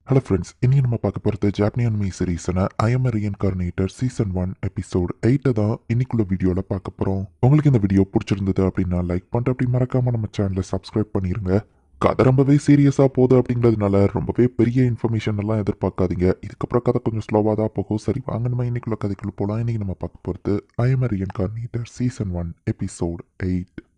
Hello friends, இன்னைக்கு நம்ம பார்க்க போகிறது ஜாப்பனி அனிமி சீரீஸான I am reincarnator season 1 episode 8 தான் இன்னைக்குள்ள வீடியோவில் பார்க்க போகிறோம். உங்களுக்கு இந்த வீடியோ பிடிச்சிருந்தது அப்படின்னா லைக் பண்ணிட்டு அப்படி மறக்காமல் நம்ம சேனலை சப்ஸ்கிரைப் பண்ணிடுங்க. கதை ரொம்பவே சீரியஸாக போகுது அப்படிங்கிறதுனால ரொம்பவே பெரிய இன்ஃபர்மேஷன் எல்லாம் எதிர்பார்க்காதீங்க. இதுக்கப்புறம் கதை கொஞ்சம் ஸ்லோவாக தான் போகும். சரி, வாங்க நம்ம இன்னைக்குள்ள கதைக்குள்ள போகலாம். இன்னைக்கு நம்ம பார்க்க போகிறது ஐ எம் ரீஇன்கார்னேட்டர் சீசன் 1 எபிசோட் 8.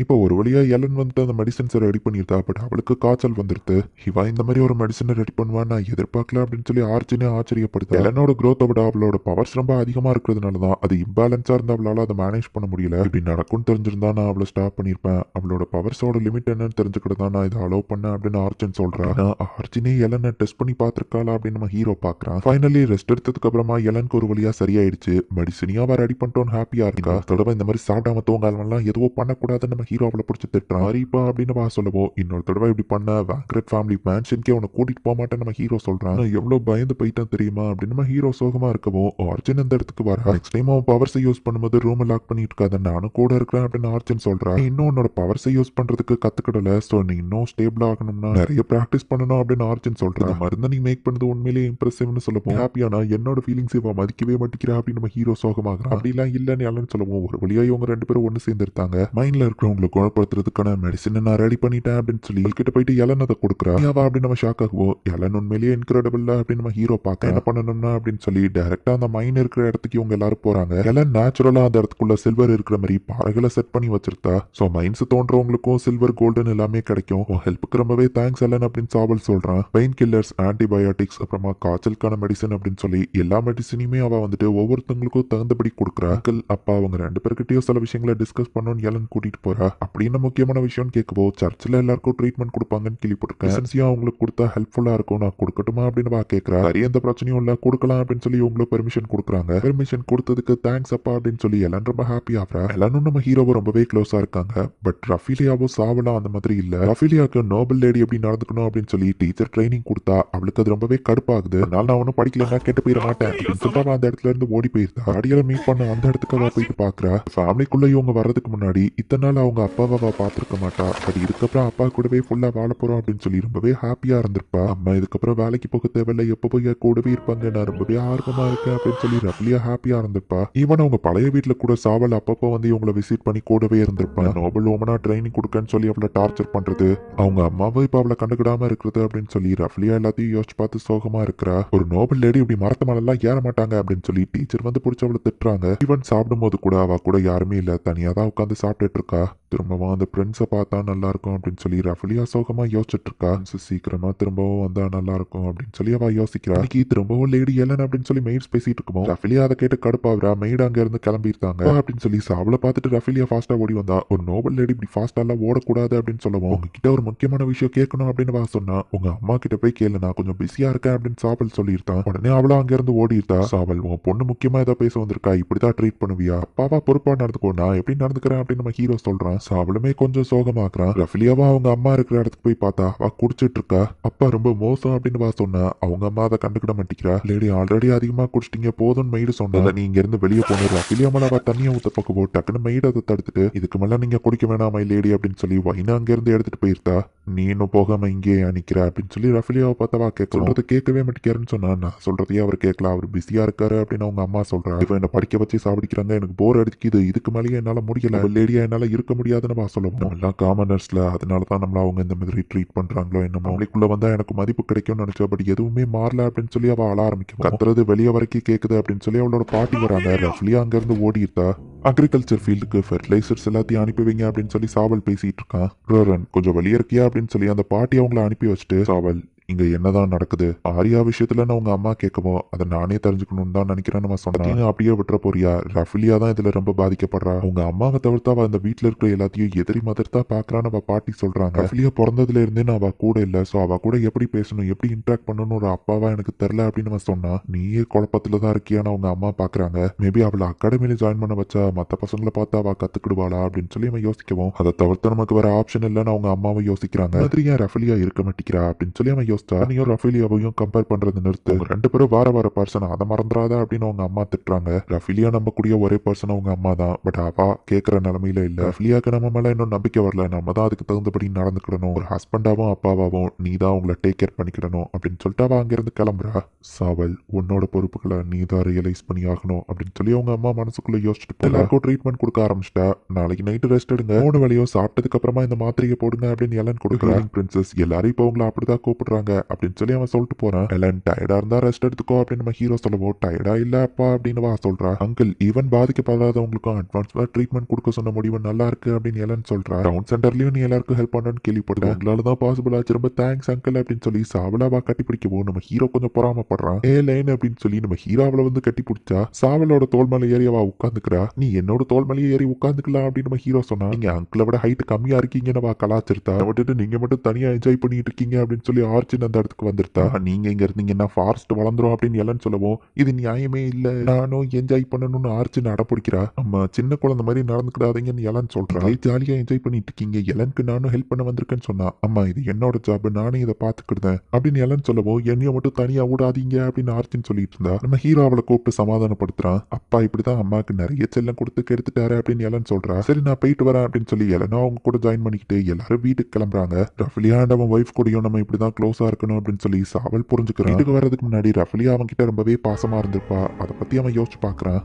இப்போ ஒரு வழியா எலன் வந்துட்டு அந்த மெடிசன்ஸை ரெடி பண்ணியிருந்தா. பட் அவளுக்கு காய்ச்சல் வந்துருது. இவா இந்த மாதிரி ஒரு மெடிசனை ரெடி பண்ணுவான்னு நான் எதிர்பார்க்கல அப்படின்னு சொல்லி ஆர்ஜினே ஆச்சரியப்படுது. எலனோட growth-அ விட அவளோட பவர்ஸ் ரொம்ப அதிகமாக இருக்கிறதுனால தான் அது இம்பேலன்ஸாக இருந்த அவளால் அதை மேனேஜ் பண்ண முடியல. இப்படி நடக்கும்னு தெரிஞ்சிருந்தா நான் அவளை ஸ்டாப் பண்ணியிருப்பேன். அவளோட பவர்ஸோட லிமிட் என்னன்னு தெரிஞ்சுக்கிட்டு தான் நான் இதை அலோவ் பண்ணேன் அப்படின்னு ஆர்ஜின் சொல்றான். ஆர்ஜினே எலனை டெஸ்ட் பண்ணி பார்த்துருக்காளா அப்படின்னு நம்ம ஹீரோ பார்க்குறான். ஃபைனலி ரெஸ்ட் எடுத்ததுக்கு அப்புறமா எலனுக்கு ஒரு வழியா சரியாயிடுச்சு. மெடிசனியா அவ ரெடி பண்ணிட்டோன்னு ஹாப்பியா இருக்கா. தொடர்பா இந்த மாதிரி சாப்பிடாம தூங்காலாம் எதுவும் பண்ணக்கூடாதுன்னு நம்ம ஹீரோ அவளை பிடிச்சி திட்டுறான். சரிப்பா அப்படின்னு வா சொல்லவோ, இன்னொரு தடவை இப்படி பண்ண வேங்கரட் ஃபேமிலி மேன்ஷனுக்கே உன்னை கூட்டிட்டு போக மாட்டேன்னு நம்ம ஹீரோ சொல்றான். நான் எவ்வளவு பயந்து போயிட்டேன் தெரியுமா அப்படின்னு நம்ம ஹீரோ சோகமா இருக்கவும் ஆர்ஜின் இந்த இடத்துக்கு வர. நெக்ஸ்ட் டைம் அவன் பவர்ஸை யூஸ் பண்ணும்போது ரூம் லாக் பண்ணிட்டு இருக்காத, நானும் கூட இருக்கிறேன் அப்படின்னு ஆர்ஜின் சொல்றான். நீ இன்னும் உன்னோட பவர்ஸை யூஸ் பண்றதுக்கு கத்துக்கிடல. ஸோ நீ இன்னும் ஸ்டேபிள் ஆகணும்னா நிறைய ப்ராக்டிஸ் பண்ணணும் அப்படின்னு ஆர்ஜின் சொல்றான். மருந்தை நீ மேக் பண்ணது உண்மையிலேயே இம்ப்ரெசிவ்னு சொல்லவும் ஹாப்பியானா என்னோட ஃபீலிங்ஸ் இவ மதிக்கவே மாட்டேங்கிறா அப்படின்னு நம்ம ஹீரோ சோகமாகறான். அப்படிலாம் இல்லைன்னு எல்லாம் சொல்லவும் ஒரு வழியா இவங்க ரெண்டு பேரும் ஒன்று சேர்ந்துருத்தாங்க. மைண்ட்ல இருக்கிறவங்களை குணப்படுத்துறதுக்கான மெடிசனை நான் ரெடி பண்ணிட்டேன் அப்படின்னு சொல்லி கிட்ட போயிட்டு எலன் அதை கொடுக்குறா. அப்படின்னு நம்ம ஷாக் ஆகுவோம். எலன் உண்மையிலேயே இன்கிரெடிபிள் அப்படின்னு நம்ம ஹீரோ பார்க்க என்ன பண்ணணும்னா அப்படின்னு சொல்லி டைரக்டா அந்த மைன் இருக்கிற இடத்துக்கு இவங்க எல்லாரும் போறாங்க. எலன் நேச்சுரலா அந்த இடத்துக்குள்ள சில்வர் இருக்கிற மாதிரி பாறைகளை செட் பண்ணி வச்சிருக்கா. ஸோ மைன்ஸ் தோன்றவங்களுக்கும் சில்வர் கோல்டன் எல்லாமே கிடைக்கும். ஹெல்ப்புக்கு ரொம்பவே தேங்க்ஸ் எலன் அப்படின்னு சாவல் சொல்றான். பெயின் கில்லர்ஸ், ஆன்டிபயோட்டிக்ஸ், அப்புறமா காய்ச்சலுக்கான மெடிசன் அப்படின்னு சொல்லி எல்லா மெடிசனையுமே அவ வந்துட்டு ஒவ்வொருத்தவங்களுக்கும் தகுந்தபடி கொடுக்குறா. அங்கிள், அப்பா அவங்க ரெண்டு பேர்கிட்டயும் சில விஷயங்களை டிஸ்கஸ் பண்ணணும்னு எலன் கூட்டிட்டு போறா. அப்படின்னு முக்கியமான விஷயம் கேட்கவோ சர்ச்சில் எல்லாருக்கும் ட்ரீட்மெண்ட் கொடுப்பாங்கன்னு கேள்விப்பட்டிருக்கேன். எசன்சியா அவங்களுக்கு கொடுத்தா ஹெல்ப்ஃபுல்லா இருக்கும், நான் கொடுக்கட்டுமா அப்படின்னு வா கேட்கறா. சரி, எந்த பிரச்சனையும் இல்ல, கொடுக்கலாம் அப்படின்னு சொல்லி உங்களுக்கு பெர்மிஷன் கொடுக்குறாங்க. பெர்மிஷன் கொடுத்ததுக்கு தேங்க்ஸ் அப்பா அப்படின்னு சொல்லி எல்லாம் ரொம்ப ஹாப்பி ஆகிறா. எல்லாரும் நம்ம ஹீரோவும் ரொம்பவே க்ளோஸா இருக்காங்க. பட் ரஃபிலியாவோ சாவலாம் அந்த மாதிரி இல்ல. ரஃபிலியாவுக்கு நோபல் லேடி எப்படி நடந்துக்கணும் அப்படின்னு சொல்லி டீச்சர் ட்ரைனிங் கொடுத்தா அவளுக்கு அது ரொம்பவே கடுப்பாகுது. அதனால நான் ஒன்னும் படிக்கலன்னா கேட்டு போயிட மாட்டேன் அப்படின்னு சொல்லிட்டு அவ அந்த இடத்துல இருந்து ஓடி போயிருந்தா. அடியால மீட் பண்ண அந்த இடத்துக்கு அவ போயிட்டு பாக்குறா. ஃபேமிலிக்குள்ள இவங்க வர்றதுக்கு முன்னாடி இத்தனை நாள் அவங்க அப்பாவை அவ பார்த்திருக்க மாட்டா. பட் இதுக்கப்புறம் அப்பா கூடவே ஃபுல்லா வாழ போறோம் அப்படின்னு சொல்லி ரொம்பவே ஹாப்பியா இருந்திருப்பா. அம்மா இதுக்கப்புறம் வேலைக்கு போக தேவையில்லை, எப்போ போய் கூடவே இருப்பாங்க, நான் ரொம்பவே ஆர்வமா இருக்கேன் அப்படின்னு சொல்லி ரஃபிலியா ஹாப்பியா இருந்திருப்பா. ஈவன் அவங்க பழைய வீட்டுல கூட சாவல் அப்பப்போ வந்து இவங்களை விசிட் பண்ணி கூடவே இருந்திருப்பா. நோபல் ஓமனா ட்ரைனிங் கொடுக்கன்னு சொல்லி அவளை டார்ச்சர் பண்றது, அவங்க அம்மாவை இப்ப அவளை கண்டுக்கிடாம இருக்கிறது அப்படின்னு சொல்லி ரஃபிலியா எல்லாத்தையும் யோசிச்சு பார்த்து சோகமா இருக்கிறா. ஒரு நோபல் லேடி இப்படி மரத்து மேலாம் ஏற மாட்டாங்க அப்படின்னு சொல்லி டீச்சர் வந்து பிடிச்ச அவளை திட்டுறாங்க. ஈவன் சாப்பிடும் போது கூட அவ கூட யாருமே இல்ல, தனியா தான் உட்காந்து சாப்பிட்டுட்டு இருக்கா. திரும்பவும் அந்த பிரின்ஸை பார்த்தா நல்லா இருக்கும் அப்படின்னு சொல்லி ரஃபிலியா சோகமா யோசிச்சுட்டு இருக்கா. சீக்கிரமா திரும்பவும் வந்தா நல்லா இருக்கும் அப்படின்னு சொல்லி அவ யோசிக்கிறா. இன்னைக்கு திரும்பவும் லேடி எலன் அப்படின்னு சொல்லி மெய்ட்ஸ் பேசிட்டு இருக்கோம். ரஃபிலியா அதை கேட்டு கடுப்பாகிறா. மெய்டு அங்க இருந்து கிளம்பியிருந்தாங்க அப்படின்னு சொல்லி சாவலை பார்த்துட்டு ரஃபிலியா ஃபாஸ்டா ஓடி வந்தா. ஒரு நோபல் லேடி இப்படி ஃபாஸ்டா எல்லாம் ஓடக்கூடாது அப்படின்னு சொல்லவும் உங்ககிட்ட ஒரு முக்கியமான விஷயம் கேட்கணும் அப்படின்னு வா சொன்னா. உங்க அம்மா கிட்ட போய் கேளு, நான் கொஞ்சம் பிஸியா இருக்கேன் அப்படின்னு சாவல் சொல்லியிருந்தான். உடனே அவளும் அங்க இருந்து ஓடிட்டா. சாவல், உங்க பொண்ணு முக்கியமா ஏதோ பேச வந்திருக்கா, இப்படிதான் ட்ரீட் பண்ணுவியா, அப்பாவா பொறுப்பா நடந்துக்கோ, நான் எப்படி நடந்துக்கிறேன் அப்படின்னு நம்ம ஹீரோ சொல்றான். சாவலுமே கொஞ்சம் சோகமாக்குறான். ரஃபிலியாவா அவங்க அம்மா இருக்கிற இடத்துக்கு போய் பார்த்தா அவ குடிச்சிட்டு இருக்கா. அப்பா ரொம்ப மோசம் அப்படின்னு வா சொன்னா. அவங்க அம்மா அதை கண்டுக்கிட மாட்டேங்கிறா. லேடி ஆல்ரெடி அதிகமா குடிச்சிட்டீங்க போதும்னு மெய்டு சொன்னா. நீ இங்க இருந்து வெளியே போன. ரஃபிலியா மேல அவ தண்ணியை ஊத்த பக்கம் டக்குன்னு மெய்டு அதை தடுத்துட்டு இதுக்கு மேல நீங்க குடிக்க வேணாம் மை லேடி அப்படின்னு சொல்லி வைனா அங்க இருந்து எடுத்துட்டு போயிருந்தா. நீ இன்னும் போகாம இங்கே நிக்கிற அப்படின்னு சொல்லி ரஃபிலியாவை பார்த்தவா சொல்றது கேட்கவே மாட்டேங்கிறாருன்னு சொன்னா. நான் சொல்றதையே அவர் கேட்கல, அவர் பிஸியா இருக்காரு அப்படின்னு அவங்க அம்மா சொல்றா. இவன் என்ன படிக்க வச்சு சாப்பிடிக்கிறாங்க, எனக்கு போர் அடிக்குது, இதுக்கு மேலேயே என்னால முடியல, லேடியா என்னால இருக்க முடியாதுன்னு சொல்லுவோம். எல்லாம் காமனர்ஸ்ல, அதனால தான் நம்மள அவங்க இந்த மாதிரி ட்ரீட் பண்றாங்களோ என்னமோ. அவங்களுக்குள்ள வந்தா எனக்கு மதிப்பு கிடைக்கும்னு நினைச்சா பட் எதுவுமே மாறல அப்படின்னு சொல்லி அவ அழ ஆரம்பிக்கும். கத்துறது வெளியே வரைக்கும் கேக்குது அப்படின்னு சொல்லி அவளோட பாட்டி வராங்க. ரஃபிலியா அங்க இருந்து ஓடிட்டா. அக்ரிகல்ச்சர் ஃபீல்டுக்கு ஃபெர்டிலைசர்ஸ் எல்லாத்தையும் அனுப்பி வைங்க அப்படின்னு சொல்லி சாவல் பேசிட்டு இருக்கான். ரோரன், கொஞ்சம் வெளியே இருக்கியா அப்படின்னு சொல்லி அந்த பாட்டி அவங்கள அனுப்பி வச்சுட்டு சாவல், இங்க என்னதான் நடக்குது, ஆரியா விஷயத்துல உங்க அம்மா கேட்கவும் அதை நானே தெரிஞ்சுக்கணும்னு தான் நினைக்கிறேன் நம்ம சொன்னேன். அப்படியே விட்டுற போறியா, ரஃபிலியா தான் இதுல ரொம்ப பாதிக்கப்படுறா, உங்க அம்மாவை தவிர்த்து அவ அந்த வீட்டுல இருக்கிற எல்லாத்தையும் எதிரி மதர்த்தா பாக்குறான்னு அவ பாட்டி சொல்றாங்க. ரஃபிலியா பிறந்ததுல இருந்தே நான் அவ கூட இல்ல, சோ அவ கூட எப்படி பேசணும், எப்படி இன்ட்ராக்ட் பண்ணணும் ஒரு அப்பாவா எனக்கு தெரியல அப்படின்னு அவன் சொன்னா. நீயே குழப்பத்துல தான் இருக்கியான்னு அவங்க அம்மா பாக்குறாங்க. மேபி அவளை அகாடமியில ஜாயின் பண்ண வச்சா மத்த பசங்களை பார்த்து அவ கத்துக்கிடுவாளா அப்படின்னு சொல்லி அவன் யோசிக்கவும் அதை தவிர்த்து நமக்கு வேற ஆப்ஷன் இல்லைன்னு அவங்க அம்மாவை யோசிக்கிறாங்க. மாதிரி ஏன் ரஃபிலியா இருக்க மாட்டேங்கிறா அப்படின்னு சொல்லி அவன் யோசிச்சா நீயும் ரஃபிலியாவையும் கம்பேர் பண்றது நிறுத்து. உங்க 2 பேரும் வேற பர்சன், அதை மறந்துடாத அப்படின்னு அவங்க அம்மா திட்டுறாங்க. ரஃபிலியா நம்பக்கூடிய ஒரே பர்சன் அவங்க அம்மா தான். பட் அவ கேட்கிற நிலைமையில இல்ல. ரஃபிலியாக்கு நம்ம மேல இன்னும் நம்பிக்கை வரல. நம்ம தான் அதுக்கு தகுந்தபடி நடந்துக்கிடணும். ஒரு ஹஸ்பண்டாவும் அப்பாவாவும் நீ தான் உங்களை டேக் கேர் பண்ணிக்கிடணும் அப்படின்னு சொல்லிட்டு அவ அங்கிருந்து கிளம்புறா. சாவல், உன்னோட பொறுப்புகளை நீ தான் ரியலைஸ் பண்ணி ஆகணும் அப்படின்னு சொல்லி அவங்க அம்மா மனசுக்குள்ள யோசிச்சுட்டு எல்லாருக்கும் ட்ரீட்மெண்ட் கொடுக்க ஆரம்பிச்சிட்டா. நாளைக்கு நைட்டு ரெஸ்ட் எடுங்க, 3 வேளையும் சாப்பிட்டதுக்கு அப்புறமா இந்த மாத்திரையை போடுங்க அப்படின்னு எலன் கொடுக்குறான். பிரின்சஸ் எல்லாரும் இப்போ உங்களை அப்படிதான் கூப்பிடுறாங்க அப்படின்னு சொல்லி அவன் சொல்லிட்டு போறான். எலன் டயர்டா இருந்தா ரெஸ்ட் எடுத்துக்கோ அப்படின்னு நம்ம ஹீரோ சொல்லவும், டயர்டா இல்ல அப்பா அப்படின்னு வா சொல்றா. அங்கிள் ஈவன் பாதிக்கப்படாதவங்களுக்கும் அட்வான்ஸ்டா ட்ரீட்மெண்ட் கொடுக்க சொன்ன முடிவு நல்லா இருக்கு அப்படின்னு எலன் சொல்றா. டவுன் சென்டர்லயும் நீ எல்லாருக்கும் ஹெல்ப் பண்ணணும்னு கேள்விப்பட்டேன், உங்களால தான் பாசிபிள் ஆச்சு, ரொம்ப தேங்க்ஸ் அங்கிள் அப்படின்னு சொல்லி சாவலாவா கட்டி பிடிக்கவும் நம்ம ஹீரோ கொஞ்சம் பொறாமப்படுறான். ஏ லைன் அப்படின்னு சொல்லி நம்ம ஹீரோவில் வந்து கட்டி பிடிச்சா சாவலோட தோல் மேல ஏறி அவ உட்காந்துக்கிறா. நீ என்னோட தோல் மேலே ஏறி உட்காந்துக்கலாம் அப்படின்னு நம்ம ஹீரோ சொன்னா. நீங்க அங்கிளை விட ஹைட் கம்மியா இருக்கீங்கன்னு வா கலாச்சிருத்தா. விட்டுட்டு நீங்க மட்டும் தனியா என்ஜாய் பண்ணிட்டு இருக்கீங்க அப்படின்னு சொல்லி ஆர்ச்சின் அந்த இடத்துக்கு வந்துருத்தா. நீங்க இங்க இருந்தீங்கன்னா ஃபாரஸ்ட் வளர்ந்துரும் அப்படின்னு எல்லாம் சொல்லவும், இது நியாயமே இல்ல, நானும் என்ஜாய் பண்ணணும்னு ஆர்ச்சின் அடம்பிடிக்கிறா. அம்மா சின்ன குழந்தை மாதிரி நடந்துக்கிடாதீங்கன்னு எல்லாம் சொல்றா. ஜாலியா என்ஜாய் பண்ணிட்டு இருக்கீங்க, எலனுக்கு நானும் ஹெல்ப் பண்ண வந்திருக்கேன்னு சொன்னா. அம்மா இது என்னோட ஜாப், நானே இதை பாத்துக்கிட்டேன் அப்படின்னு எல்லாம் சொல்லவும், என்னைய மட்டும் தனியா விடாதீங்க அப்படின்னு ஆர்ச்சின் சொல்லிட்டு இருந்தா. நம்ம ஹீரோ அவளை கூப்பிட்டு சமாதானப்படுத்துறான். அப்பா இப்படிதான் அம்மாக்கு நிறைய செல்லம் கொடுத்து கெடுத்துட்டாரு அப்படின்னு எலன் சொல்றா. சரி நான் போயிட்டு வரேன் அப்படின்னு சொல்லி எலனா அவங்க கூட ஜாயின் பண்ணிக்கிட்டு எல்லாரும் வீட்டுக்கு கிளம்புறாங்க. ரஃபிலியா அண்ட் அவன் ஒய்ஃப் கூடயும் நம்ம இப்படிதான் க்ளோஸா இருக்கணும் அப்படின்னு சொல்லி சாவல் புரிஞ்சுக்கிறான். வீட்டுக்கு வர்றதுக்கு முன்னாடி ரஃபிலியா அவன் கிட்ட ரொம்பவே பாசமா இருந்திருப்பா. அதை பத்தி அவன் யோசிச்சு பாக்குறான்.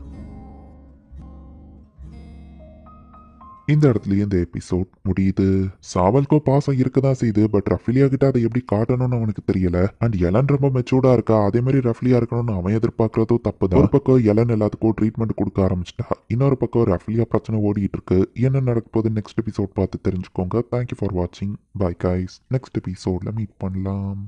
இந்த இடத்துலயே இந்த எபிசோட் முடியுது. சாவல்கோ பாசம் இருக்கதான் செய்யுது, பட் ரஃபிலியா கிட்ட அதை எப்படி காட்டணும்னு அவனுக்கு தெரியல. அண்ட் எலன் ரொம்ப மெச்சூர்டா இருக்கா, அதே மாதிரி ரஃபிலியா இருக்கணும்னு அவன் எதிர்பார்க்கறதும் தப்புதான். ஒரு பக்கம் எலன் எல்லாத்துக்கும் ட்ரீட்மெண்ட் கொடுக்க ஆரம்பிச்சிட்டா, இன்னொரு பக்கம் ரஃபிலியா பிரச்சனை ஓடிட்டு இருக்கு. என்ன நடக்க போகுது நெக்ஸ்ட் எபிசோட் பார்த்து தெரிஞ்சுக்கோங்க. தேங்க்யூ ஃபார் வாட்சிங். பை கைஸ், நெக்ஸ்ட் எபிசோட்ல மீட் பண்ணலாம்.